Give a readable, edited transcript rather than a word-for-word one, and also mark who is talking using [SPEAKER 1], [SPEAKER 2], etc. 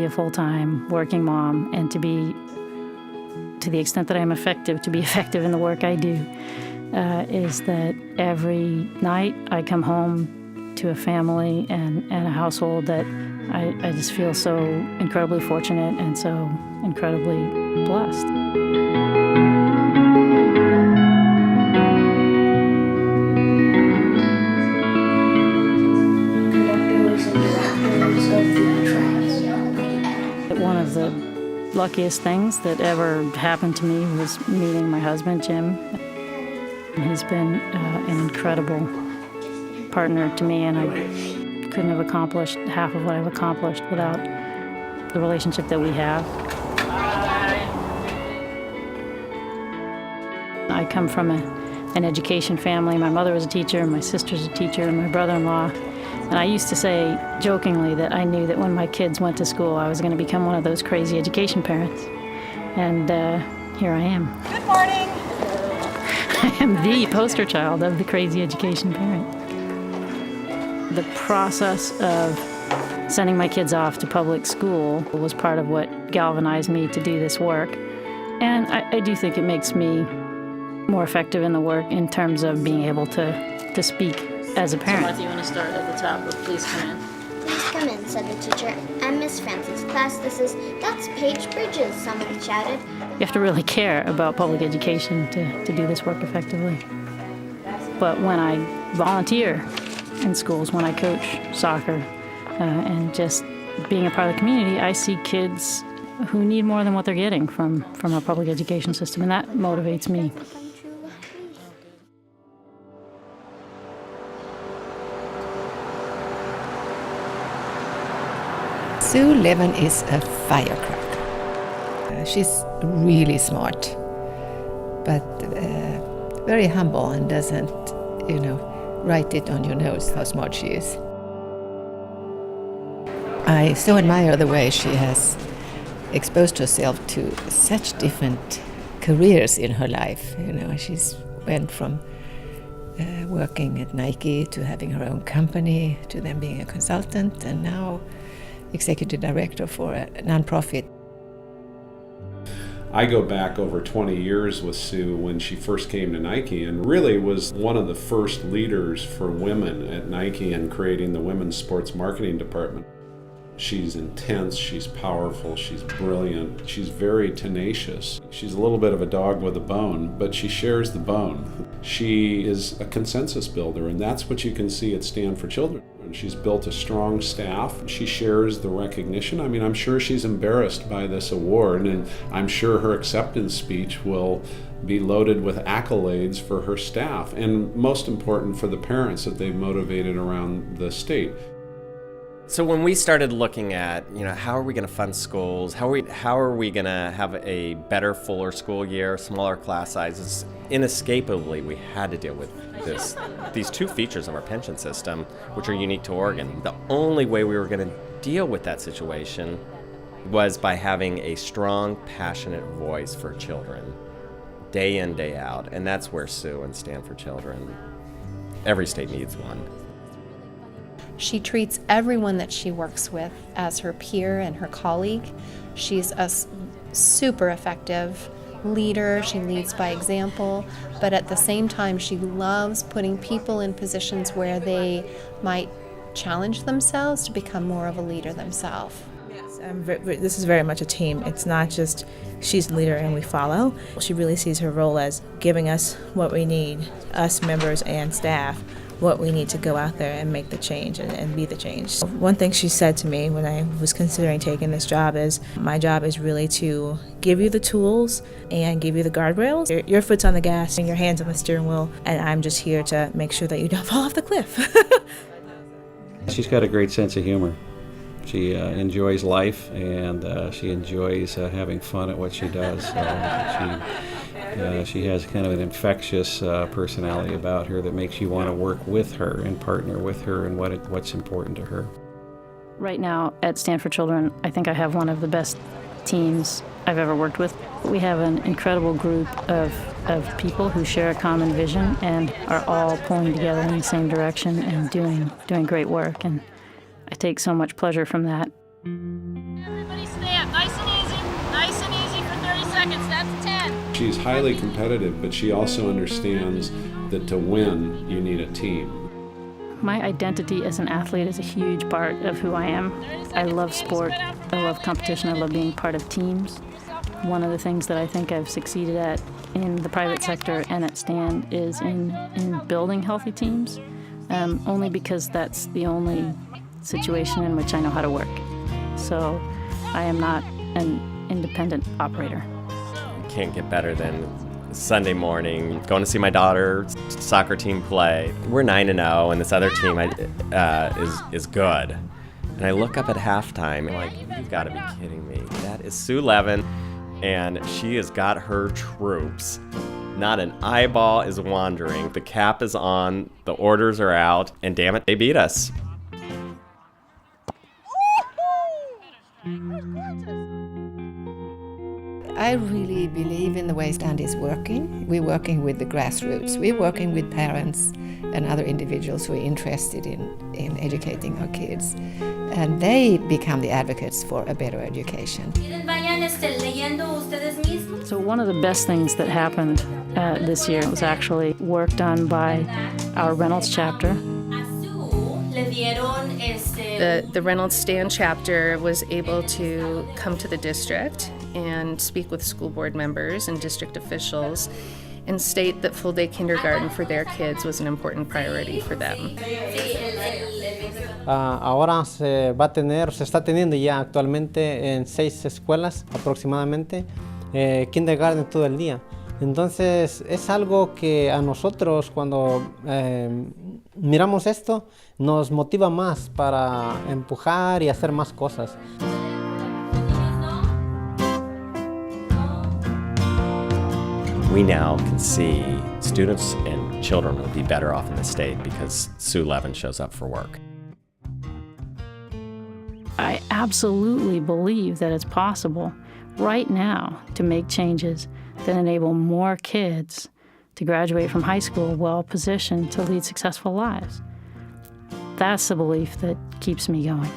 [SPEAKER 1] be a full-time working mom and to be, to the extent that I'm effective, to be effective in the work I do, is that every night I come home to a family and a household that I just feel so incredibly fortunate and so incredibly blessed. One of the luckiest things that ever happened to me was meeting my husband, Jim. He's been an incredible partner to me, and I couldn't have accomplished half of what I've accomplished without the relationship that we have. I come from an education family. My mother was a teacher, my sister's a teacher, and my brother-in-law. And I used to say jokingly that I knew that when my kids went to school, I was going to become one of those crazy education parents. And here I am.
[SPEAKER 2] Good morning.
[SPEAKER 1] I am the poster child of the crazy education parent. The process of sending my kids off to public school was part of what galvanized me to do this work. And I do think it makes me more effective in the work in terms of being able to speak as a parent. So Martha, you want to start at the top with please come in?
[SPEAKER 3] Please come in, said the teacher. I'm Miss Francis. Class, that's Paige Bridges, someone shouted.
[SPEAKER 1] You have to really care about public education to do this work effectively. But when I volunteer in schools, when I coach soccer, and just being a part of the community, I see kids who need more than what they're getting from our public education system, and that motivates me.
[SPEAKER 4] Sue Levin is a firecracker. She's really smart, but very humble and doesn't, write it on your nose how smart she is. I so admire the way she has exposed herself to such different careers in her life. She's went from working at Nike to having her own company to then being a consultant and now executive director for a nonprofit.
[SPEAKER 5] I go back over 20 years with Sue when she first came to Nike and really was one of the first leaders for women at Nike in creating the women's sports marketing department. She's intense, she's powerful, she's brilliant, she's very tenacious. She's a little bit of a dog with a bone, but she shares the bone. She is a consensus builder, and that's what you can see at Stand for Children. She's built a strong staff. She shares the recognition. I mean, I'm sure she's embarrassed by this award, and I'm sure her acceptance speech will be loaded with accolades for her staff, and most important for the parents that they've motivated around the state.
[SPEAKER 6] So when we started looking at, how are we going to fund schools, how are we going to have a better, fuller school year, smaller class sizes, inescapably we had to deal with these two features of our pension system, which are unique to Oregon. The only way we were going to deal with that situation was by having a strong, passionate voice for children, day in, day out, and that's where Sue and Stand for Children, every state needs one.
[SPEAKER 7] She treats everyone that she works with as her peer and her colleague. She's a super effective leader. She leads by example, but at the same time, she loves putting people in positions where they might challenge themselves to become more of a leader themselves.
[SPEAKER 2] This is very much a team. It's not just she's the leader and we follow. She really sees her role as giving us what we need, us members and staff, what we need to go out there and make the change and be the change. One thing she said to me when I was considering taking this job is, my job is really to give you the tools and give you the guardrails. Your foot's on the gas and your hand's on the steering wheel, and I'm just here to make sure that you don't fall off the cliff.
[SPEAKER 8] She's got a great sense of humor. She enjoys life, and she enjoys having fun at what she does. She has kind of an infectious personality about her that makes you want to work with her and partner with her in what's important to her.
[SPEAKER 1] Right now at Stand for Children, I think I have one of the best teams I've ever worked with. We have an incredible group of people who share a common vision and are all pulling together in the same direction and doing great work. And I take so much pleasure from that. stand. Nice and easy. Nice and easy for 30 seconds. That's 10.
[SPEAKER 5] She's highly competitive, but she also understands that to win, you need a team.
[SPEAKER 1] My identity as an athlete is a huge part of who I am. I love sport. I love competition. I love being part of teams. One of the things that I think I've succeeded at in the private sector and at Stan is in building healthy teams, only because that's the only situation in which I know how to work. So I am not an independent operator.
[SPEAKER 6] Can't get better than Sunday morning, going to see my daughter's soccer team play. We're 9-0, and this other team is good. And I look up at halftime, and I'm like, you've got to be kidding me. That is Sue Levin, and she has got her troops. Not an eyeball is wandering. The cap is on, the orders are out, and damn it, they beat us.
[SPEAKER 4] I really believe in the way Stand is working. We're working with the grassroots. We're working with parents and other individuals who are interested in educating our kids. And they become the advocates for a better education.
[SPEAKER 1] So one of the best things that happened this year was actually work done by our Reynolds chapter.
[SPEAKER 9] The Reynolds Stan chapter was able to come to the district and speak with school board members and district officials and state that full-day kindergarten for their kids was an important priority for them.
[SPEAKER 10] Ahora se está teniendo ya actualmente en 6 escuelas aproximadamente, kindergarten todo el día. Entonces es algo que a nosotros cuando miramos esto nos motiva más para empujar y hacer más cosas.
[SPEAKER 6] We now can see students and children will be better off in the state because Sue Levin shows up for work.
[SPEAKER 1] I absolutely believe that it's possible right now to make changes that enable more kids to graduate from high school well positioned to lead successful lives. That's the belief that keeps me going.